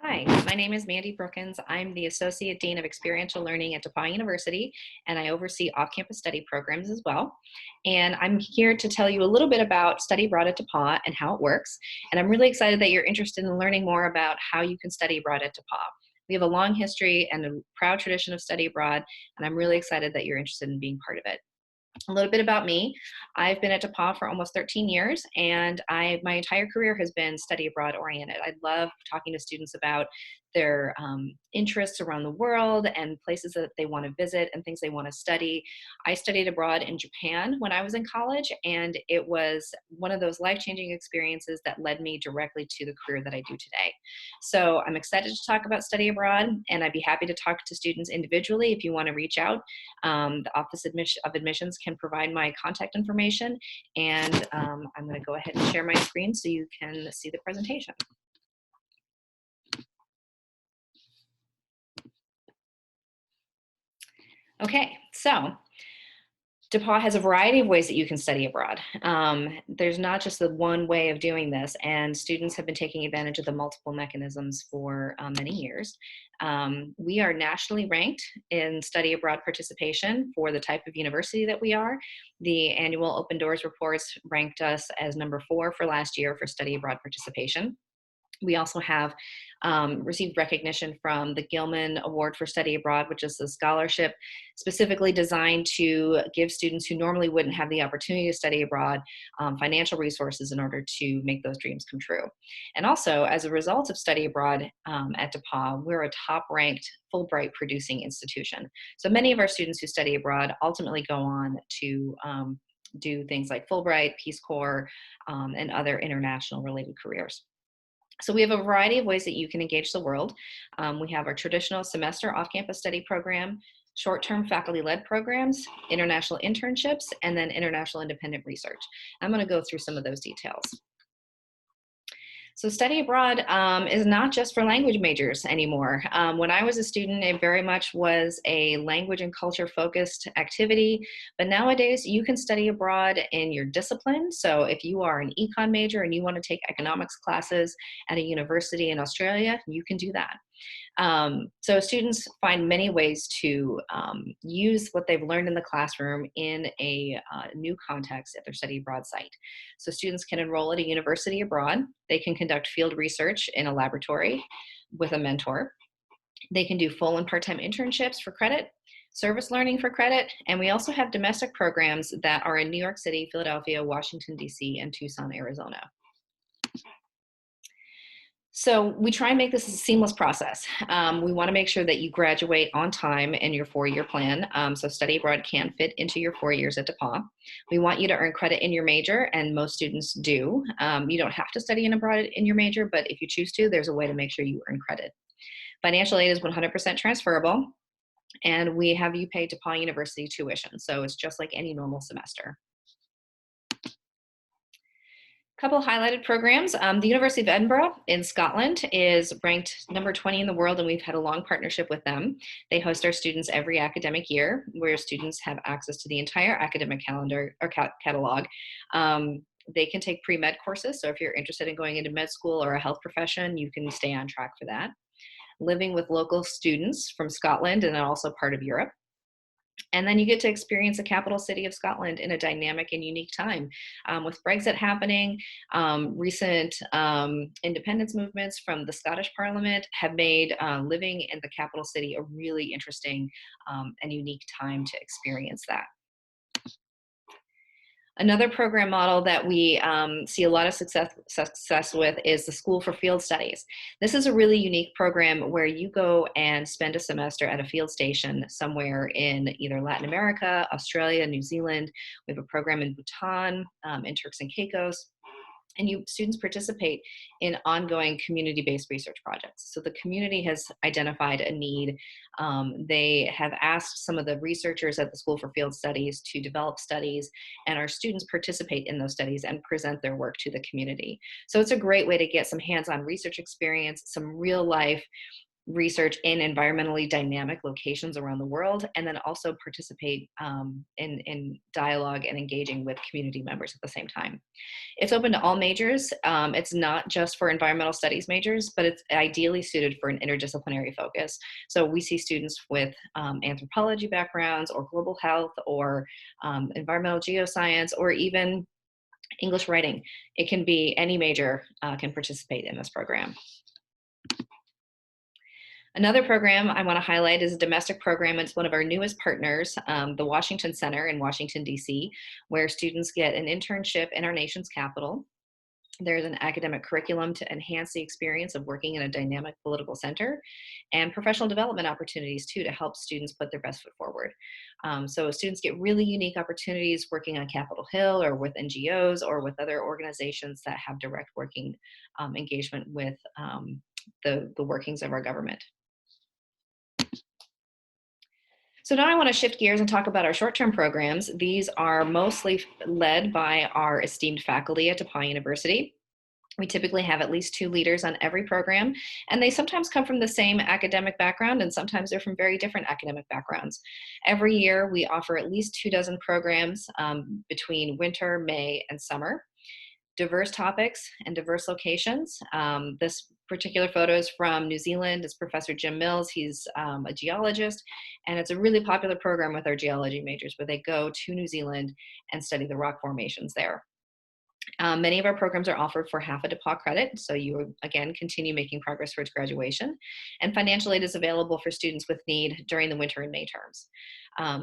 Hi, my name is Mandy Brookins. I'm the Associate Dean of Experiential Learning at DePauw University, and I oversee off-campus study programs as well. And I'm here to tell you a little bit about Study Abroad at DePauw and how it works. And I'm really excited that you're interested in learning more about how you can study abroad at DePauw. We have a long history and a proud tradition of study abroad, and I'm really excited that you're interested in being part of it. A little bit about me. I've been at DePauw for almost 13 years, and my entire career has been study abroad oriented. I love talking to students about their interests around the world and places that they want to visit and things they want to study. I studied abroad in Japan when I was in college, and it was one of those life-changing experiences that led me directly to the career that I do today. So I'm excited to talk about study abroad, and I'd be happy to talk to students individually if you want to reach out. The Office of Admissions can provide my contact information, and I'm going to go ahead and share my screen so you can see the presentation. Okay, so DePauw has a variety of ways that you can study abroad. There's not just the one way of doing this, and students have been taking advantage of the multiple mechanisms for many years. We are nationally ranked in study abroad participation for the type of university that we are. The annual Open Doors reports ranked us as number 4 for last year for study abroad participation. We also have received recognition from the Gilman Award for Study Abroad, which is a scholarship specifically designed to give students who normally wouldn't have the opportunity to study abroad financial resources in order to make those dreams come true. And also, as a result of study abroad at DePauw, we're a top-ranked Fulbright producing institution. So many of our students who study abroad ultimately go on to do things like Fulbright, Peace Corps, and other international related careers. So we have a variety of ways that you can engage the world. We have our traditional semester off-campus study program, short-term faculty-led programs, international internships, and then international independent research. I'm going to go through some of those details. So study abroad is not just for language majors anymore. When I was a student, it very much was a language and culture focused activity, but nowadays you can study abroad in your discipline. So if you are an econ major and you want to take economics classes at a university in Australia, you can do that. So students find many ways to use what they've learned in the classroom in a new context at their study abroad site. So students can enroll at a university abroad. They can conduct field research in a laboratory with a mentor. They can do full and part-time internships for credit, service learning for credit, and we also have domestic programs that are in New York City, Philadelphia, Washington, D.C., and Tucson, Arizona. So we try and make this a seamless process. We want to make sure that you graduate on time in your 4-year plan. So study abroad can fit into your 4 years at DePauw. We want you to earn credit in your major, and most students do. You don't have to study abroad in your major, but if you choose to, there's a way to make sure you earn credit. Financial aid is 100% transferable, and we have you pay DePauw University tuition. So it's just like any normal semester. Couple highlighted programs. The University of Edinburgh in Scotland is ranked number 20 in the world, and we've had a long partnership with them. They host our students every academic year, where students have access to the entire academic calendar or catalog. They can take pre-med courses, so if you're interested in going into med school or a health profession, you can stay on track for that. Living with local students from Scotland and also part of Europe. And then you get to experience the capital city of Scotland in a dynamic and unique time. With Brexit happening, recent independence movements from the Scottish Parliament have made living in the capital city a really interesting and unique time to experience that. Another program model that we see a lot of success with is the School for Field Studies. This is a really unique program where you go and spend a semester at a field station somewhere in either Latin America, Australia, New Zealand. We have a program in Bhutan, in Turks and Caicos. And students participate in ongoing community-based research projects. So the community has identified a need. They have asked some of the researchers at the School for Field Studies to develop studies, and our students participate in those studies and present their work to the community. So it's a great way to get some hands-on research experience, some real-life research in environmentally dynamic locations around the world, and then also participate in dialogue and engaging with community members at the same time. It's open to all majors. It's not just for environmental studies majors, but it's ideally suited for an interdisciplinary focus. So we see students with anthropology backgrounds or global health or environmental geoscience or even English writing. It can be any major can participate in this program. Another program I want to highlight is a domestic program. It's one of our newest partners, the Washington Center in Washington, D.C., where students get an internship in our nation's capital. There's an academic curriculum to enhance the experience of working in a dynamic political center, and professional development opportunities too to help students put their best foot forward. So students get really unique opportunities working on Capitol Hill or with NGOs or with other organizations that have direct working engagement with the workings of our government. So now I want to shift gears and talk about our short-term programs. These are mostly led by our esteemed faculty at DePauw University. We typically have at least 2 leaders on every program, and they sometimes come from the same academic background, and sometimes they're from very different academic backgrounds. Every year, we offer at least 24 programs between winter, May, and summer. Diverse topics and diverse locations. This particular photo is from New Zealand. It's Professor Jim Mills. He's a geologist, and it's a really popular program with our geology majors where they go to New Zealand and study the rock formations there. Many of our programs are offered for half a DePauw credit, so you, again, continue making progress towards graduation. And financial aid is available for students with need during the winter and May terms.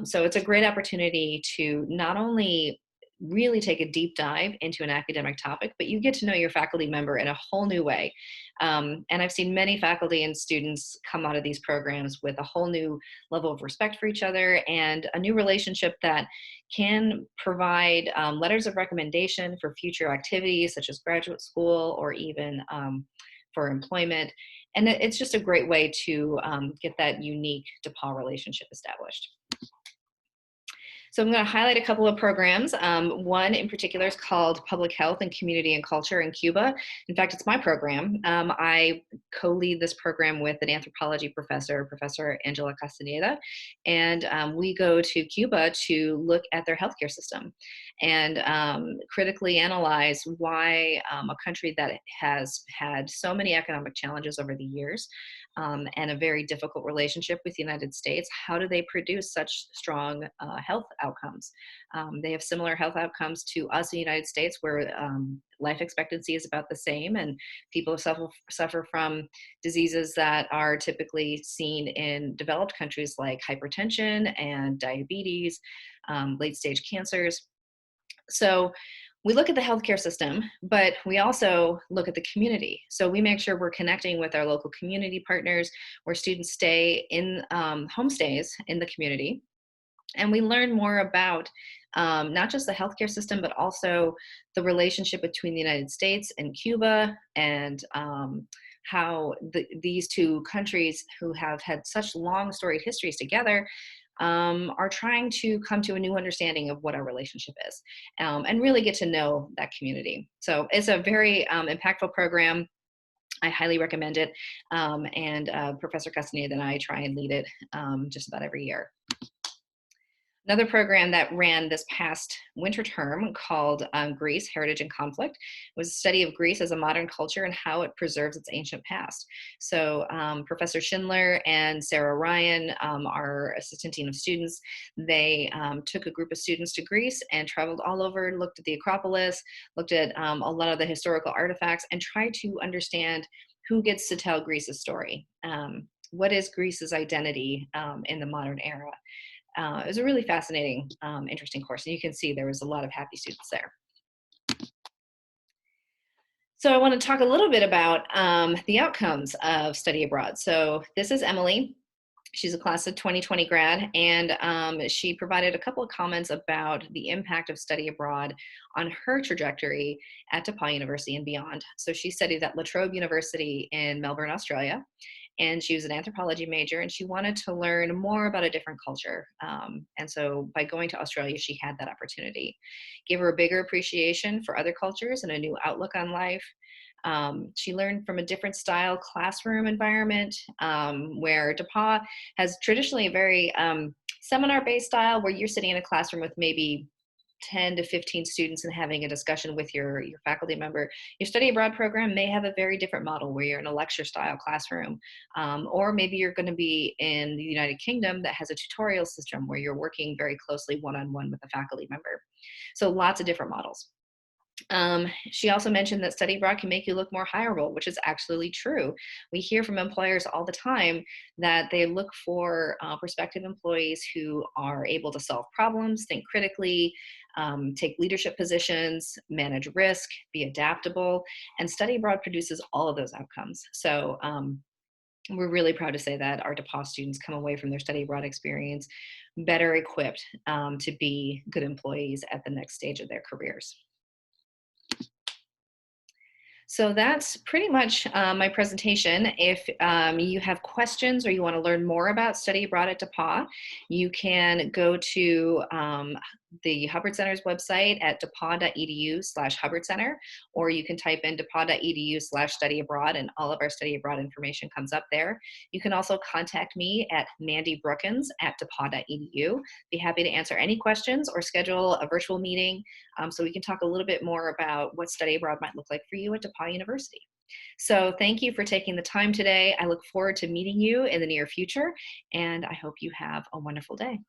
So it's a great opportunity to not only really take a deep dive into an academic topic, but you get to know your faculty member in a whole new way. And I've seen many faculty and students come out of these programs with a whole new level of respect for each other and a new relationship that can provide letters of recommendation for future activities such as graduate school or even for employment. And it's just a great way to get that unique DePauw relationship established. So I'm going to highlight a couple of programs. One in particular is called Public Health and Community and Culture in Cuba. In fact, it's my program. I co-lead this program with an anthropology professor, Professor Angela Castaneda, and we go to Cuba to look at their healthcare system and critically analyze why a country that has had so many economic challenges over the years and a very difficult relationship with the United States, how do they produce such strong health outcomes? They have similar health outcomes to us in the United States, where life expectancy is about the same, and people suffer from diseases that are typically seen in developed countries like hypertension and diabetes, late stage cancers. So we look at the healthcare system, but we also look at the community. So we make sure we're connecting with our local community partners where students stay in homestays in the community. And we learn more about not just the healthcare system, but also the relationship between the United States and Cuba, and how these two countries who have had such long storied histories together are trying to come to a new understanding of what our relationship is, and really get to know that community. So it's a very impactful program. I highly recommend it. And Professor Castaneda and I try and lead it just about every year. Another program that ran this past winter term called Greece, Heritage and Conflict, was a study of Greece as a modern culture and how it preserves its ancient past. So Professor Schindler and Sarah Ryan, our assistant dean of students, they took a group of students to Greece and traveled all over, looked at the Acropolis, looked at a lot of the historical artifacts, and tried to understand who gets to tell Greece's story. What is Greece's identity in the modern era? It was a really fascinating, interesting course, and you can see there was a lot of happy students there. So I want to talk a little bit about the outcomes of study abroad. So this is Emily. She's a class of 2020 grad, and she provided a couple of comments about the impact of study abroad on her trajectory at DePauw University and beyond. So she studied at La Trobe University in Melbourne, Australia, and she was an anthropology major, and she wanted to learn more about a different culture. And so by going to Australia, she had that opportunity. Gave her a bigger appreciation for other cultures and a new outlook on life. She learned from a different style classroom environment, where DePauw has traditionally a very seminar-based style where you're sitting in a classroom with maybe 10 to 15 students and having a discussion with your faculty member. Your study abroad program may have a very different model where you're in a lecture style classroom, or maybe you're going to be in the United Kingdom that has a tutorial system where you're working very closely one-on-one with a faculty member. So lots of different models. She also mentioned that study abroad can make you look more hireable, which is actually true. We hear from employers all the time that they look for prospective employees who are able to solve problems, think critically, take leadership positions, manage risk, be adaptable, and study abroad produces all of those outcomes. So we're really proud to say that our DePauw students come away from their study abroad experience better equipped to be good employees at the next stage of their careers. So that's pretty much my presentation. If you have questions or you want to learn more about study abroad at DePauw, you can go to the Hubbard Center's website at depaw.edu/Hubbard Center, or you can type in depaw.edu/study abroad and all of our study abroad information comes up there. You can also contact me at Mandy Brookins at depaw.edu. Be happy to answer any questions or schedule a virtual meeting so we can talk a little bit more about what study abroad might look like for you at DePauw University. So thank you for taking the time today. I look forward to meeting you in the near future, and I hope you have a wonderful day.